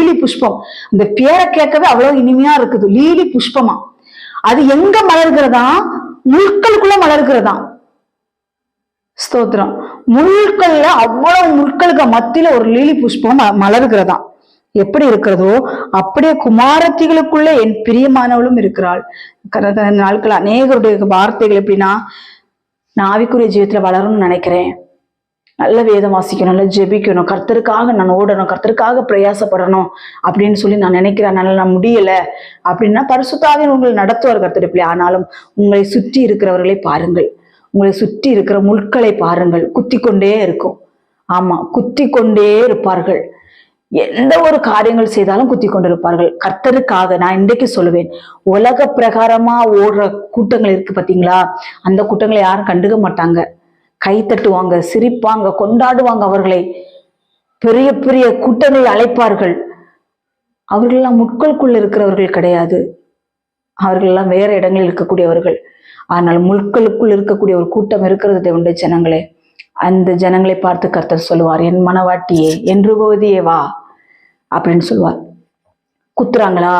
Lily புஷ்பம். அந்த பேரை கேட்கவே அவ்வளவு இனிமையா இருக்குது. லீலி புஷ்பமா. அது எங்க மலர்கிறதா? முட்களுக்குள்ள மலர்கிறதா. ஸ்தோத்திரம். முட்கள்ல அவ்வளவு முட்களுக்கு மத்தியில ஒரு லீலி புஷ்பம் மலர்கிறதா. எப்படி இருக்கிறதோ அப்படியே குமாரத்திகளுக்குள்ள என் பிரியமானவளும் இருக்கிறாள். நாட்கள் அநேகருடைய வார்த்தைகள் எப்படின்னா, நான் ஆவிக்குரிய ஜீவிதத்துல வளரணும்னு நினைக்கிறேன், நல்ல வேதம் வாசிக்கணும், நல்லா ஜெபிக்கணும், கர்த்தருக்காக நான் ஓடணும், கர்த்தருக்காக பிரயாசப்படணும் அப்படின்னு சொல்லி நான் நினைக்கிறேன். நான் முடியல அப்படின்னா பரிசுத்த ஆவியானவர் உங்களை நடத்துவார் கர்த்தருடைய பிள்ளை. ஆனாலும் உங்களை சுற்றி இருக்கிறவர்களை பாருங்கள், உங்களை சுற்றி இருக்கிற முட்களை பாருங்கள். குத்தி கொண்டே இருக்கும். ஆமா, குத்தி கொண்டே இருப்பார்கள். எந்த ஒரு காரியங்கள் செய்தாலும் குத்தி கொண்டிருப்பார்கள். கர்த்தருக்காக நான் இன்றைக்கு சொல்லுவேன், உலக பிரகாரமா ஓடுற கூட்டங்கள் இருக்கு பாத்தீங்களா, அந்த கூட்டங்களை யாரும் கண்டுக்க மாட்டாங்க. கை தட்டுவாங்க, சிரிப்பாங்க, கொண்டாடுவாங்க. அவர்களை பெரிய பெரிய கூட்டங்களை அழைப்பார்கள். அவர்கள் எல்லாம் முட்களுக்குள் இருக்கிறவர்கள் கிடையாது. அவர்கள் எல்லாம் வேற இடங்களில் இருக்கக்கூடியவர்கள். ஆனால் முட்களுக்குள் இருக்கக்கூடிய ஒரு கூட்டம் இருக்கிறது தேவனுடைய ஜனங்களே. அந்த ஜனங்களை பார்த்து கர்த்தர் சொல்லுவார், என் மனவாட்டியே, என் ரூபவதியே வா அப்படின்னு சொல்லுவார். குத்துறாங்களா?